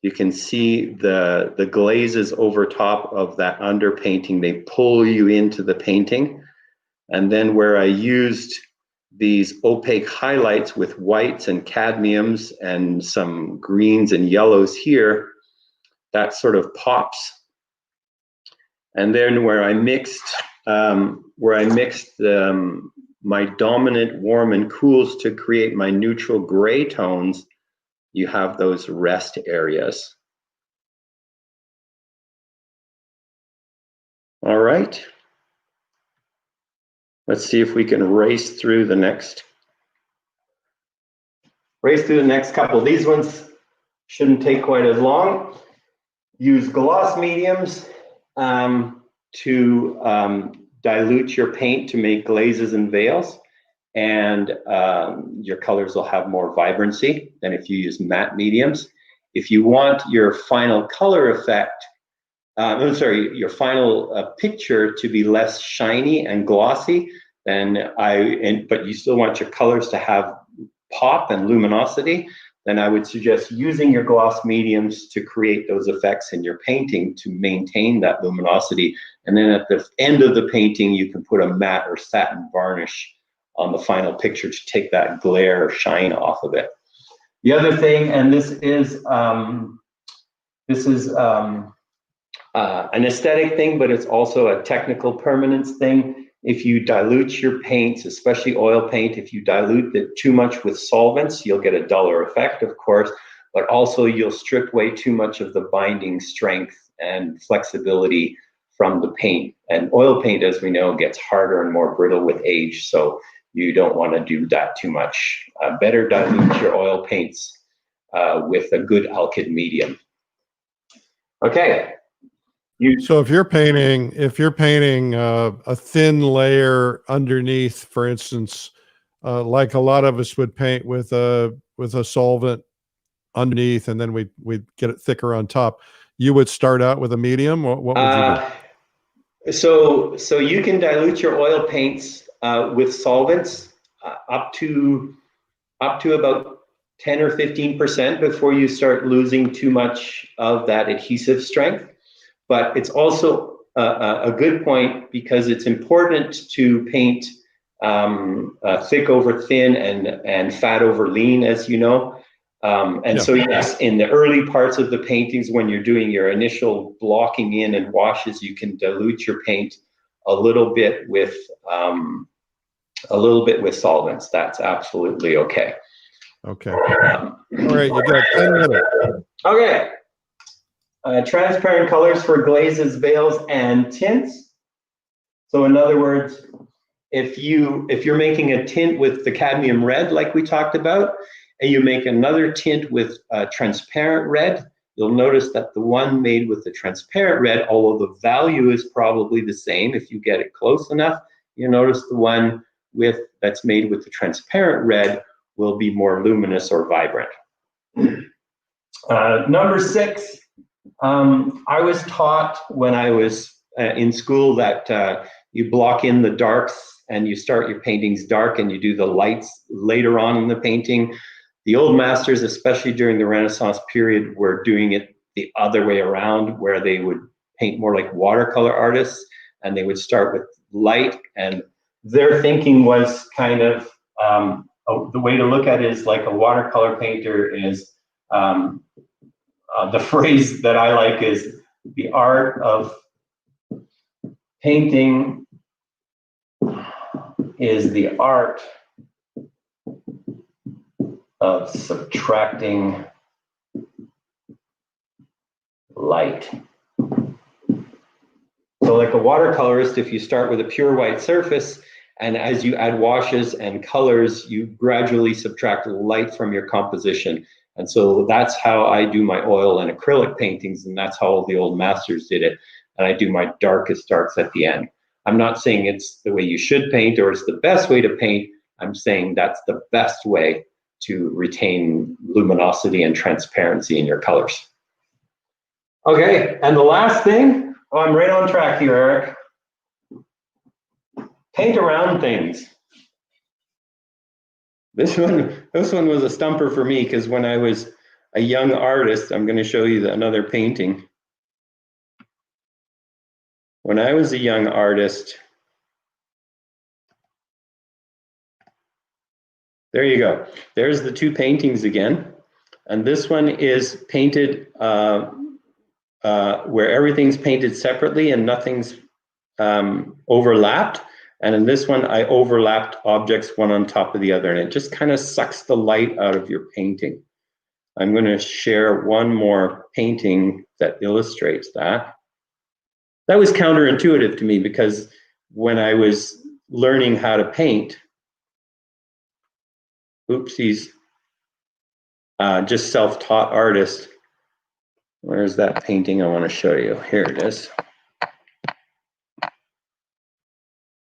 you can see the glazes over top of that underpainting. They pull you into the painting. And then where I used these opaque highlights with whites and cadmiums and some greens and yellows here, that sort of pops. And then where I mixed my dominant warm and cools to create my neutral gray tones, you have those rest areas. All right. Let's see if we can race through the next couple. These ones shouldn't take quite as long. Use gloss mediums to dilute your paint to make glazes and veils, and your colors will have more vibrancy than if you use matte mediums. If you want your final color effect, your final picture to be less shiny and glossy, then but you still want your colors to have pop and luminosity, then I would suggest using your gloss mediums to create those effects in your painting to maintain that luminosity. And then at the end of the painting, you can put a matte or satin varnish on the final picture to take that glare or shine off of it. The other thing, and this is an aesthetic thing, but it's also a technical permanence thing. If you dilute your paints, especially oil paint, if you dilute it too much with solvents, you'll get a duller effect, of course, but also you'll strip away too much of the binding strength and flexibility from the paint. And oil paint, as we know, gets harder and more brittle with age, so you don't want to do that too much. Better dilute your oil paints with a good alkyd medium. Okay. So if you're painting a thin layer underneath, for instance, like a lot of us would paint with a solvent underneath, and then we'd get it thicker on top, you would start out with a medium. What would you do? So you can dilute your oil paints with solvents up to about 10 or 15% before you start losing too much of that adhesive strength. But it's also a good point, because it's important to paint thick over thin and fat over lean, as you know. So yes, in the early parts of the paintings, when you're doing your initial blocking in and washes, you can dilute your paint a little bit with solvents. That's absolutely okay. Okay. All right, you got 10 minutes. Okay. Transparent colors for glazes, veils, and tints. So in other words, if you're making a tint with the cadmium red, like we talked about, and you make another tint with transparent red, you'll notice that the one made with the transparent red, although the value is probably the same, if you get it close enough, you notice the one that's made with the transparent red will be more luminous or vibrant. Number 6. I was taught when I was in school that you block in the darks and you start your paintings dark and you do the lights later on in the painting. The old masters, especially during the Renaissance period, were doing it the other way around, where they would paint more like watercolor artists, and they would start with light, and their thinking was kind of the way to look at it is like a watercolor painter is the phrase that I like is the art of painting is the art of subtracting light. So like a watercolorist, if you start with a pure white surface, and as you add washes and colors, you gradually subtract light from your composition. And so that's how I do my oil and acrylic paintings, and that's how all the old masters did it. And I do my darkest darks at the end. I'm not saying it's the way you should paint or it's the best way to paint. I'm saying that's the best way to retain luminosity and transparency in your colors. Okay, and the last thing, I'm right on track here, Eric. Paint around things. This one was a stumper for me, because when I was a young artist, I'm going to show you another painting. When I was a young artist, there you go. There's the two paintings again. And this one is painted where everything's painted separately and nothing's overlapped. And in this one, I overlapped objects one on top of the other, and it just kind of sucks the light out of your painting. I'm going to share one more painting that illustrates that. That was counterintuitive to me, because when I was learning how to paint, oopsies, just self-taught artist. Where's that painting I want to show you? Here it is.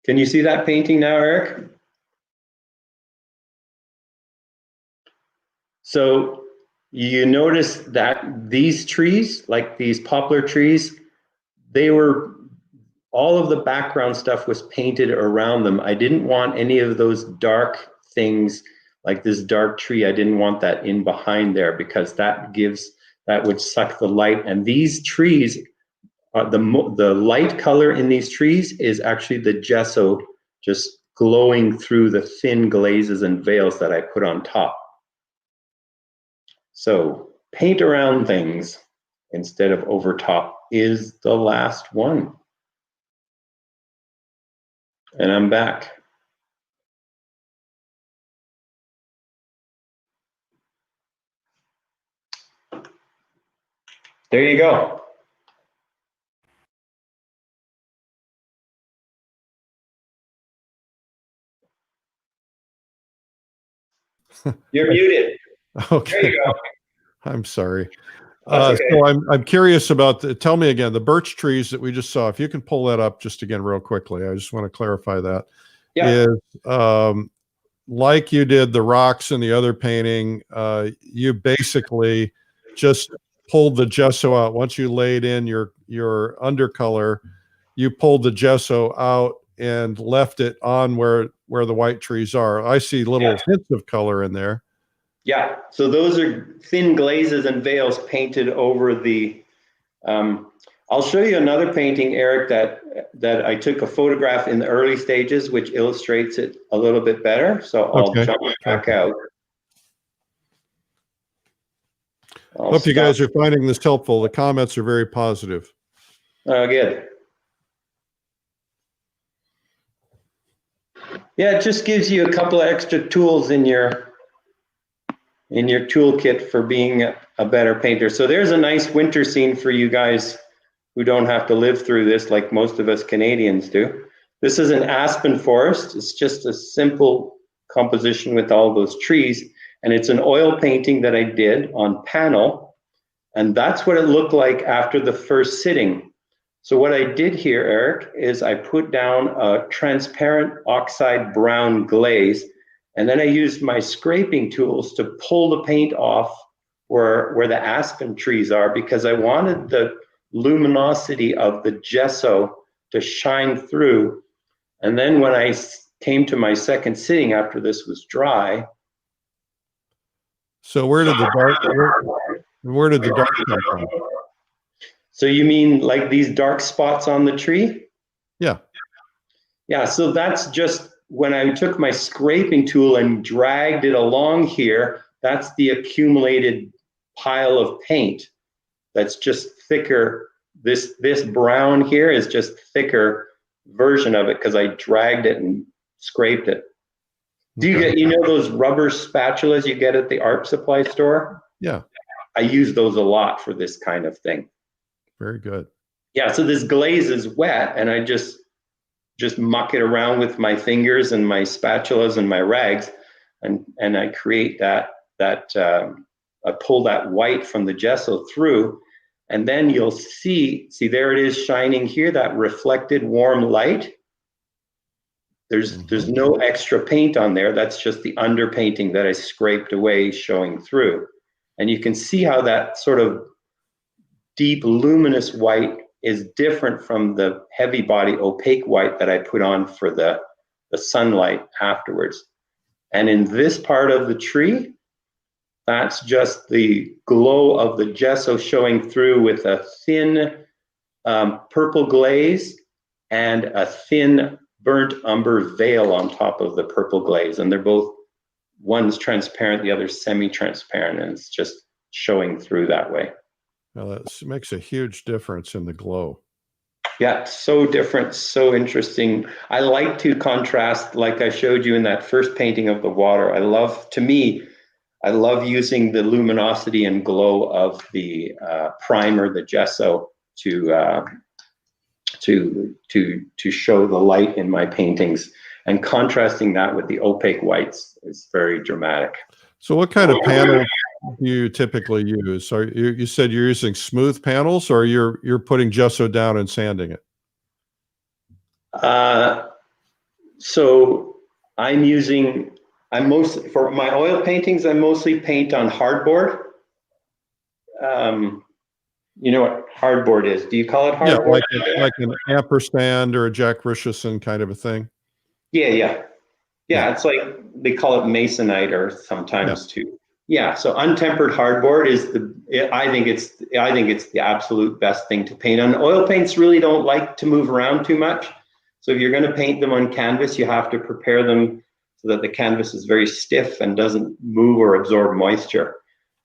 Can you see that painting now, Eric? So you notice that these trees, like these poplar trees, they were all of the background stuff was painted around them. I didn't want any of those dark things like this dark tree. I didn't want that in behind there because that would suck the light. And these trees, the light color in these trees is actually the gesso just glowing through the thin glazes and veils that I put on top. So paint around things instead of over top is the last one. And I'm back. There you go. You're muted. Okay. There you go. I'm sorry. Okay. So I'm curious about tell me again, the birch trees that we just saw, if you can pull that up just again real quickly. I just want to clarify that. Yeah. Is like you did the rocks and the other painting, you basically just pulled the gesso out. Once you laid in your undercolor, you pulled the gesso out and left it on where the white trees are. I see little hints of color in there. Yeah, so those are thin glazes and veils painted over the, I'll show you another painting, Eric, that I took a photograph in the early stages, which illustrates it a little bit better. So I'll jump back out. Hope you guys are finding this helpful. The comments are very positive. Good. Yeah, it just gives you a couple of extra tools in your toolkit for being a better painter. So there's a nice winter scene for you guys who don't have to live through this like most of us Canadians do. This is an Aspen Forest. It's just a simple composition with all those trees. And it's an oil painting that I did on panel. And that's what it looked like after the first sitting. So what I did here, Eric, is I put down a transparent oxide brown glaze. And then I used my scraping tools to pull the paint off where the aspen trees are, because I wanted the luminosity of the gesso to shine through. And then when I came to my second sitting after this was dry. So where did the dark come from? So you mean like these dark spots on the tree? Yeah. Yeah, so that's just when I took my scraping tool and dragged it along here, that's the accumulated pile of paint that's just thicker. This brown here is just thicker version of it because I dragged it and scraped it. Do you get, you know, those rubber spatulas you get at the art supply store? Yeah. I use those a lot for this kind of thing. Very good. Yeah, so this glaze is wet and I just muck it around with my fingers and my spatulas and my rags, and I create that I pull that white from the gesso through, and then you'll see there it is shining here, that reflected warm light. There's no extra paint on there. That's just the underpainting that I scraped away showing through. And you can see how that sort of deep luminous white is different from the heavy body opaque white that I put on for the sunlight afterwards. And in this part of the tree, that's just the glow of the gesso showing through with a thin purple glaze and a thin burnt umber veil on top of the purple glaze. And they're both, one's transparent, the other's semi-transparent, and it's just showing through that way. Well, that makes a huge difference in the glow. Yeah, so different, so interesting. I like to contrast, like I showed you in that first painting of the water. I love using the luminosity and glow of the primer, the gesso, to show the light in my paintings, and contrasting that with the opaque whites is very dramatic. So what kind of panel do you typically use? So you said you're using smooth panels, or you're putting gesso down and sanding it? So for my oil paintings, I mostly paint on hardboard. You know what hardboard is? Do you call it Yeah, hardboard? like an ampersand or a Jack Richardson kind of a thing. Yeah. Yeah. It's like they call it masonite or sometimes too. Yeah, so untempered hardboard is I think it's the absolute best thing to paint on. Oil paints really don't like to move around too much. So if you're going to paint them on canvas, you have to prepare them so that the canvas is very stiff and doesn't move or absorb moisture.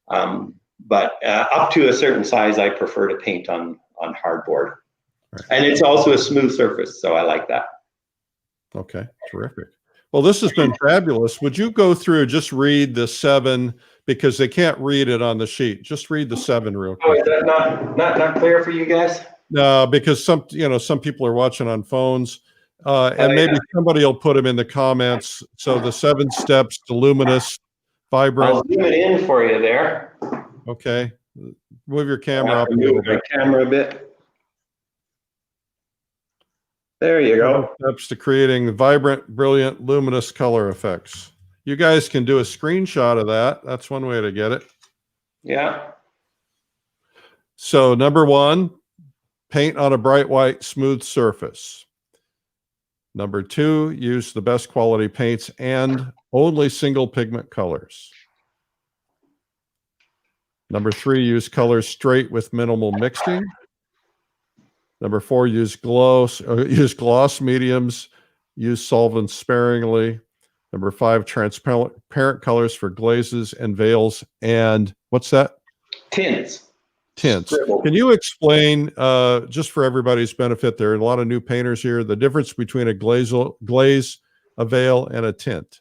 But up to a certain size, I prefer to paint on hardboard. Right. And it's also a smooth surface, so I like that. Okay, terrific. Well, this has been fabulous. Would you go through, just read the 7, because they can't read it on the sheet. Just read the 7 real quick. Oh, is that not clear for you guys? No, because some people are watching on phones, and maybe somebody will put them in the comments. So the 7 steps to luminous, vibrant. I'll zoom it in for you there. Okay, move your camera up. Move my camera a bit. There you go. Steps to creating vibrant, brilliant, luminous color effects. You guys can do a screenshot of that. That's one way to get it. Yeah. So number 1, paint on a bright white, smooth surface. Number 2, use the best quality paints and only single pigment colors. Number 3, use colors straight with minimal mixing. Number 4, use gloss mediums, use solvents sparingly. Number 5, transparent colors for glazes and veils. And what's that? Tints. Can you explain, just for everybody's benefit, there are a lot of new painters here, the difference between a glaze, a veil, and a tint?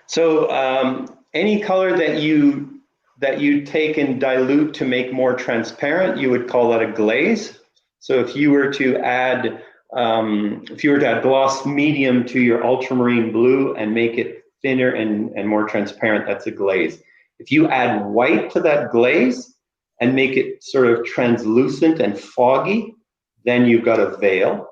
So any color that you take and dilute to make more transparent, you would call that a glaze. So if you were to add gloss medium to your ultramarine blue and make it thinner and more transparent, that's a glaze. If you add white to that glaze and make it sort of translucent and foggy, then you've got a veil.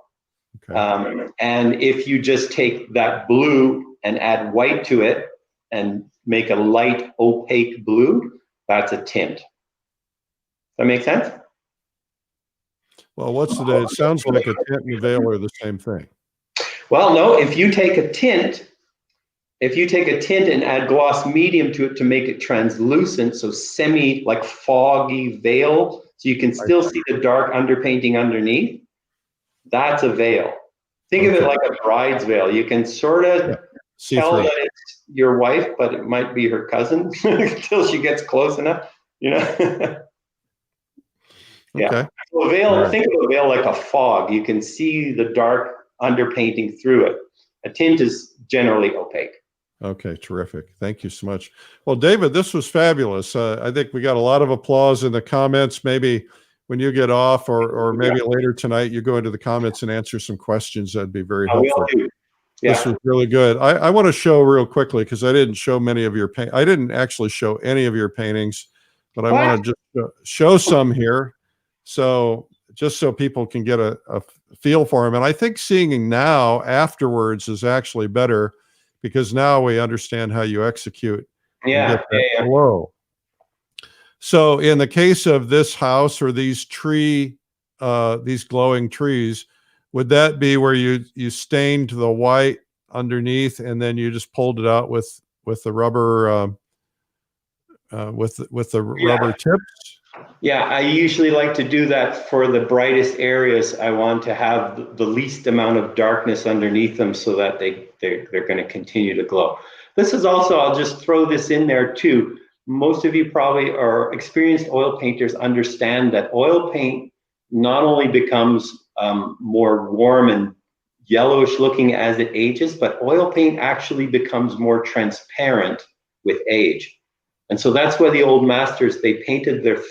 Okay. And if you just take that blue and add white to it and make a light opaque blue, that's a tint. Does that make sense? Well, it sounds like a tint and a veil are the same thing. Well, no, if you take a tint and add gloss medium to it to make it translucent, so like foggy veil, so you can still see the dark underpainting underneath, that's a veil. Think of it like a bride's veil. You can sort of tell that it's your wife, but it might be her cousin until she gets close enough, Yeah. Okay. So a veil, think of a veil like a fog. You can see the dark underpainting through it. A tint is generally opaque. Okay, terrific. Thank you so much. Well, David, this was fabulous. I think we got a lot of applause in the comments. Maybe when you get off or maybe later tonight, you go into the comments and answer some questions. That'd be very helpful. Yeah. This was really good. I want to show real quickly, because I didn't show many of your I didn't actually show any of your paintings, but I want to just show some here. So just so people can get a feel for them. And I think seeing now afterwards is actually better, because now we understand how you execute. Yeah. Flow. So in the case of this house or these glowing trees, would that be where you stained the white underneath and then you just pulled it out with the rubber rubber tips? Yeah, I usually like to do that for the brightest areas. I want to have the least amount of darkness underneath them so that they're going to continue to glow. This is also, I'll just throw this in there too. Most of you probably are experienced oil painters, understand that oil paint not only becomes more warm and yellowish looking as it ages, but oil paint actually becomes more transparent with age. And so that's why the old masters, they painted their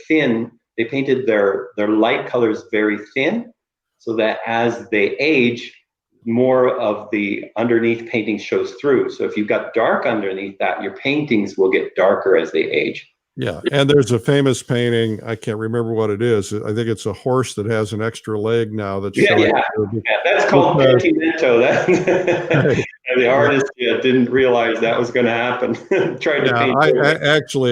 light colors very thin, so that as they age, more of the underneath painting shows through. So if you've got dark underneath that, your paintings will get darker as they age. Yeah, and there's a famous painting, I can't remember what it is. I think it's a horse that has an extra leg now. That's that's called pentimento. the artist didn't realize that was going to happen. Tried to paint.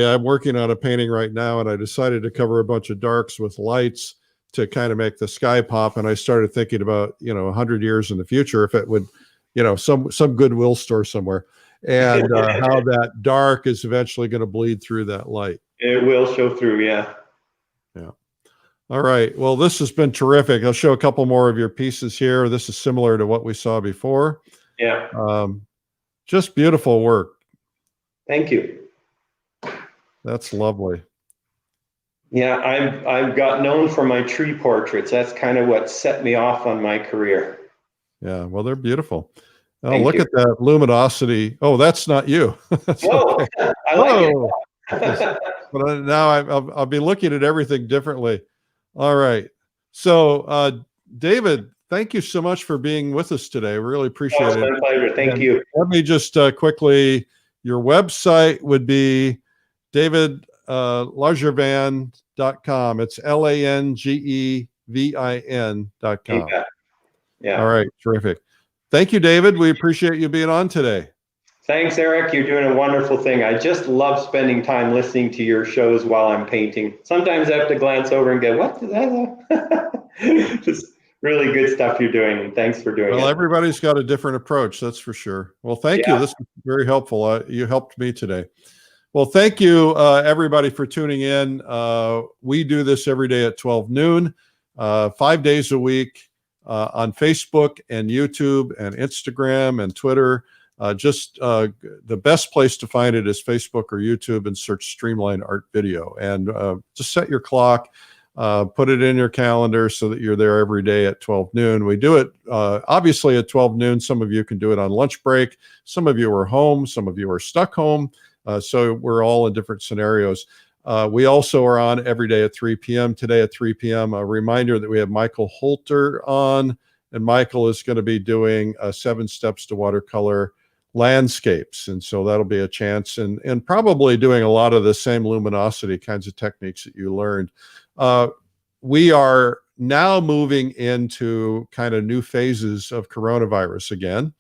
I'm working on a painting right now, and I decided to cover a bunch of darks with lights to kind of make the sky pop. And I started thinking about, 100 years in the future, if it would, some Goodwill store somewhere, and how that dark is eventually going to bleed through that light. It will show through, yeah. Yeah. All right. Well, this has been terrific. I'll show a couple more of your pieces here. This is similar to what we saw before. Yeah. Just beautiful work. Thank you. That's lovely. Yeah, I've got known for my tree portraits. That's kind of what set me off on my career. Yeah, well, they're beautiful. Oh, Thank look you. at that luminosity. Oh, that's not you. Whoa, okay. I like it. But now I'll be looking at everything differently. All right. So, David, thank you so much for being with us today. We really appreciate it. It's my pleasure. Thank you. Let me just quickly, your website would be davidlangevin.com. It's LANGEVIN.com. Yeah. All right. Terrific. Thank you, David. We appreciate you being on today. Thanks, Eric. You're doing a wonderful thing. I just love spending time listening to your shows while I'm painting. Sometimes I have to glance over and go, what is that? Just really good stuff you're doing. And thanks for doing it. Well, everybody's got a different approach. That's for sure. Well, thank you. This was very helpful. You helped me today. Well, thank you, everybody, for tuning in. We do this every day at 12 noon, 5 days a week on Facebook and YouTube and Instagram and Twitter. The best place to find it is Facebook or YouTube, and search Streamline Art Video. And just set your clock, put it in your calendar so that you're there every day at 12 noon. We do it obviously at 12 noon. Some of you can do it on lunch break. Some of you are home. Some of you are stuck home. So we're all in different scenarios. We also are on every day at 3 p.m. Today at 3 p.m. A reminder that we have Michael Holter on, and Michael is going to be doing 7 Steps to Watercolor landscapes. And so that'll be a chance, and probably doing a lot of the same luminosity kinds of techniques that you learned. We are now moving into kind of new phases of coronavirus again,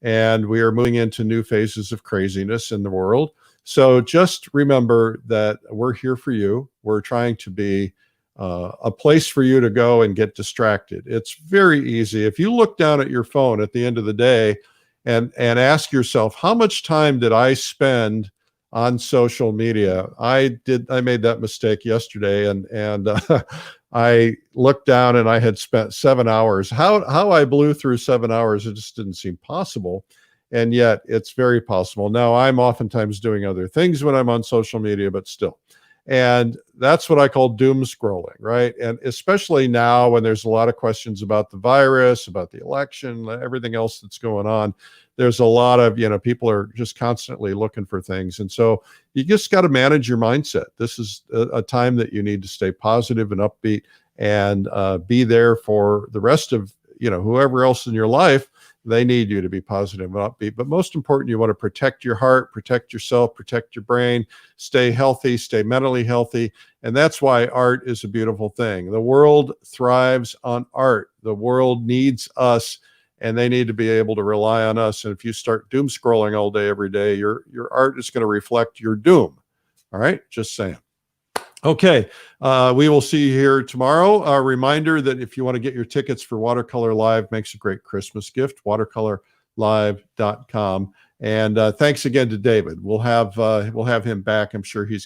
and we are moving into new phases of craziness in the world. So just remember that we're here for you. We're trying to be a place for you to go and get distracted. It's very easy. If you look down at your phone at the end of the day and ask yourself, how much time did I spend on social media? I made that mistake yesterday, and I looked down and I had spent 7 hours. How I blew through 7 hours, it just didn't seem possible. And yet it's very possible. Now, I'm oftentimes doing other things when I'm on social media, but still. And that's what I call doom scrolling, right? And especially now when there's a lot of questions about the virus, about the election, everything else that's going on, there's a lot of, people are just constantly looking for things. And so you just got to manage your mindset. This is a time that you need to stay positive and upbeat, and be there for the rest of, whoever else in your life. They need you to be positive and upbeat. But most important, you want to protect your heart, protect yourself, protect your brain, stay healthy, stay mentally healthy. And that's why art is a beautiful thing. The world thrives on art. The world needs us, and they need to be able to rely on us. And if you start doom scrolling all day, every day, your art is going to reflect your doom. All right, just saying. Okay, we will see you here tomorrow. A reminder that if you want to get your tickets for Watercolor Live, makes a great Christmas gift, watercolorlive.com. And thanks again to David. We'll have him back. I'm sure he's